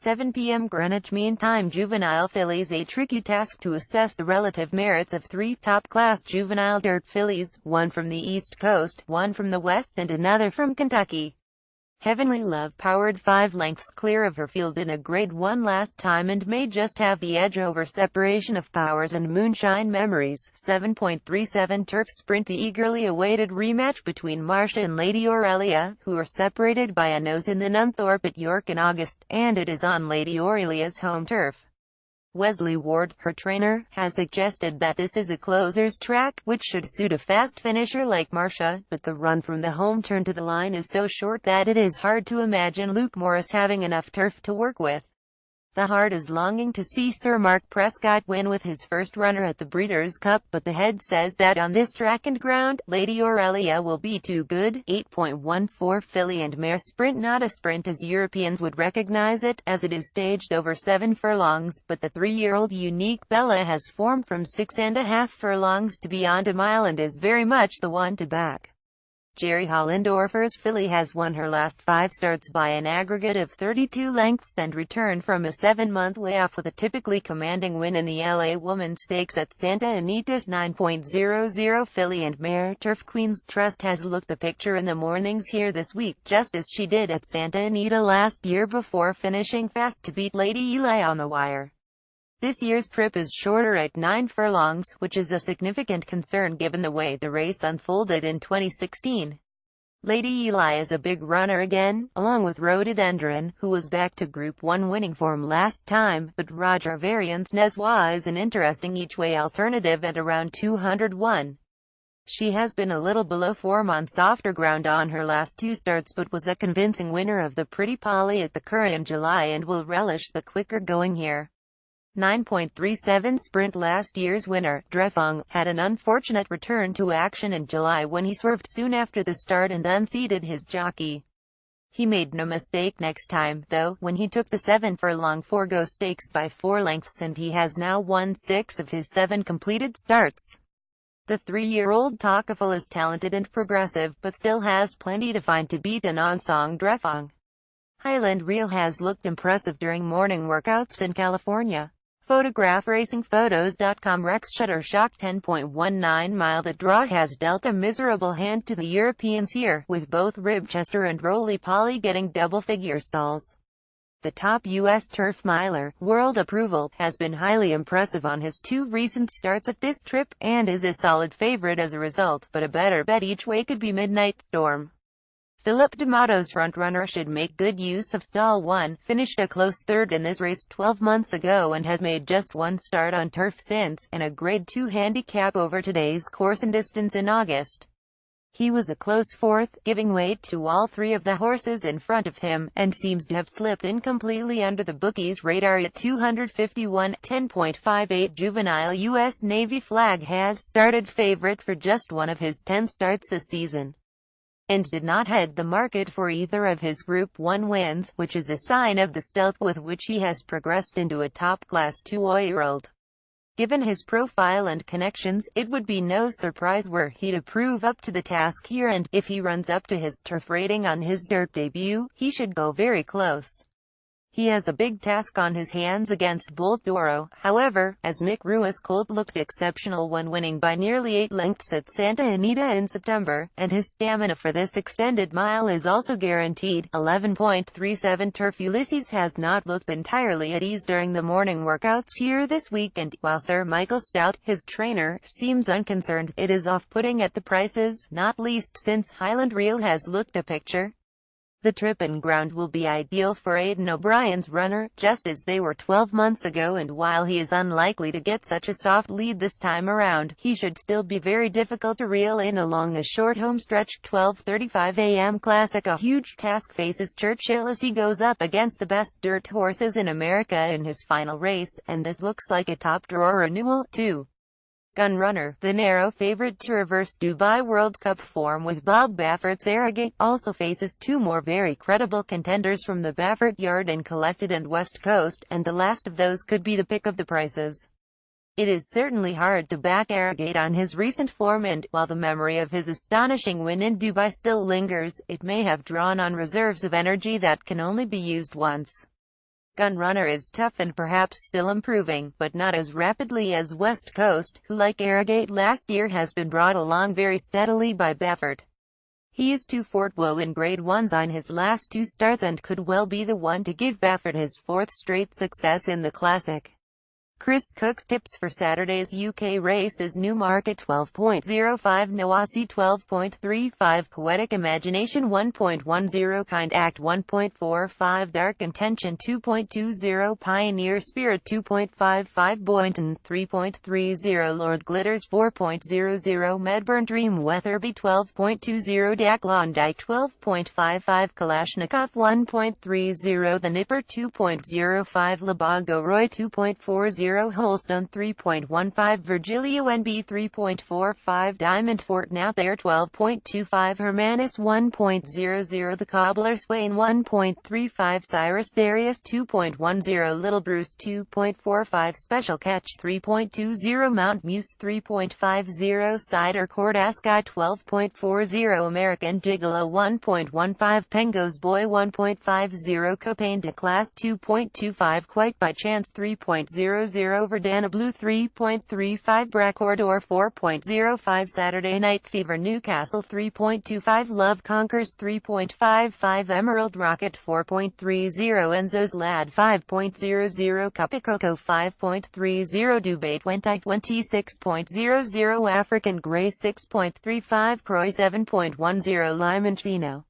7 p.m. Greenwich Mean Time. Juvenile fillies. A tricky task to assess the relative merits of three top-class juvenile dirt fillies, one from the East Coast, one from the West and another from Kentucky. Heavenly Love powered 5 lengths clear of her field in a Grade 1 last time and may just have the edge over Separation of Powers and Moonshine Memories. 7.37 Turf Sprint. The eagerly awaited rematch between Marcia and Lady Aurelia, who are separated by a nose in the Nunthorpe at York in August, and it is on Lady Aurelia's home turf. Wesley Ward, her trainer, has suggested that this is a closer's track, which should suit a fast finisher like Marcia, but the run from the home turn to the line is so short that it is hard to imagine Luke Morris having enough turf to work with. The heart is longing to see Sir Mark Prescott win with his first runner at the Breeders' Cup, but the head says that on this track and ground, Lady Aurelia will be too good. 8.14 Filly and Mare Sprint. Not a sprint as Europeans would recognize it, as it is staged over 7 furlongs, but the 3-year-old Unique Bella has formed from 6.5 furlongs to beyond a mile and is very much the one to back. Jerry Hollendorfer's filly has won her last 5 starts by an aggregate of 32 lengths and returned from a 7-month layoff with a typically commanding win in the LA Women's Stakes at Santa Anita's. 9.00 Filly and Mare Turf. Queen's Trust has looked the picture in the mornings here this week, just as she did at Santa Anita last year before finishing fast to beat Lady Eli on the wire. This year's trip is shorter at 9 furlongs, which is a significant concern given the way the race unfolded in 2016. Lady Eli is a big runner again, along with Rhododendron, who was back to Group 1 winning form last time, but Roger Variance Neswa is an interesting each-way alternative at around 201. She has been a little below form on softer ground on her last 2 starts but was a convincing winner of the Pretty Polly at the Curragh in July and will relish the quicker going here. 9.37 Sprint. Last year's winner, Drefong, had an unfortunate return to action in July when he swerved soon after the start and unseated his jockey. He made no mistake next time, though, when he took the 7-furlong Forgo Stakes by 4 lengths, and he has now won 6 of his 7 completed starts. The 3-year-old Tocqueville is talented and progressive, but still has plenty to find to beat an on-song Drefong. Highland Reel has looked impressive during morning workouts in California. PhotographRacingPhotos.com. Rex Shuttershock. 10.19 Mile. The draw has dealt a miserable hand to the Europeans here, with both Ribchester and Roly Poly getting double-figure stalls. The top U.S. turf miler, World Approval, has been highly impressive on his 2 recent starts at this trip, and is a solid favorite as a result, but a better bet each way could be Midnight Storm. Philip D'Amato's frontrunner should make good use of stall 1, finished a close 3rd in this race 12 months ago and has made just 1 start on turf since, and a Grade 2 handicap over today's course and distance in August. He was a close 4th, giving weight to all 3 of the horses in front of him, and seems to have slipped in completely under the bookies' radar at 251. 10.58 Juvenile. U.S. Navy Flag has started favorite for just 1 of his 10 starts this season, and did not head the market for either of his Group 1 wins, which is a sign of the stealth with which he has progressed into a top-class 2-year-old. Given his profile and connections, it would be no surprise were he to prove up to the task here, and, if he runs up to his turf rating on his dirt debut, he should go very close. He has a big task on his hands against Bolt Doro, however, as Mick Ruiz Colt looked exceptional when winning by nearly 8 lengths at Santa Anita in September, and his stamina for this extended mile is also guaranteed. 11.37 Turf. Ulysses has not looked entirely at ease during the morning workouts here this week, and, while Sir Michael Stout, his trainer, seems unconcerned, it is off-putting at the prices, not least since Highland Reel has looked a picture. The trip and ground will be ideal for Aidan O'Brien's runner, just as they were 12 months ago, and while he is unlikely to get such a soft lead this time around, he should still be very difficult to reel in along a short homestretch. 12:35 a.m. Classic. A huge task faces Churchill as he goes up against the best dirt horses in America in his final race, and this looks like a top-drawer renewal, too. Gunrunner, the narrow favorite to reverse Dubai World Cup form with Bob Baffert's Arrogate, also faces 2 more very credible contenders from the Baffert yard in Collected and West Coast, and the last of those could be the pick of the prices. It is certainly hard to back Arrogate on his recent form, and, while the memory of his astonishing win in Dubai still lingers, it may have drawn on reserves of energy that can only be used once. Gunrunner is tough and perhaps still improving, but not as rapidly as West Coast, who like Arrogate last year has been brought along very steadily by Baffert. He is 2 Fort Woe in Grade 1s on his last 2 starts and could well be the one to give Baffert his 4th straight success in the Classic. Chris Cook's tips for Saturday's UK race is Newmarket 12.05, Nawasi 12.35, Poetic Imagination 1.10, Kind Act 1.45, Dark Intention 2.20, Pioneer Spirit 2.55, Boynton 3.30, Lord Glitters 4.00, Medburn Dream Weatherby 12.20, Dak Klondike 12.55, Kalashnikov 1.30, The Nipper 2.05, Labago Roy 2.40, Holstone 3.15, Virgilio NB 3.45, Diamond Fort Napair 12.25, Hermanus 1.00, The Cobbler Swain 1.35, Cyrus Darius 2.10, Little Bruce 2.45, Special Catch 3.20, Mount Muse 3.50, Cider Court Ascot 12.40, American Gigolo 1.15, Pengo's Boy 1.50, Copain de Class 2.25, Quite by Chance 3.00, Verdana Blue 3.35, Bracordor 4.05, Saturday Night Fever Newcastle 3.25, Love Conquers 3.55, Emerald Rocket 4.30, Enzo's Lad 5.00, Cupicoco 5.30, Dubate Wentai 26.00, African Grey 6.35, Croy 7.10, Lyman Chino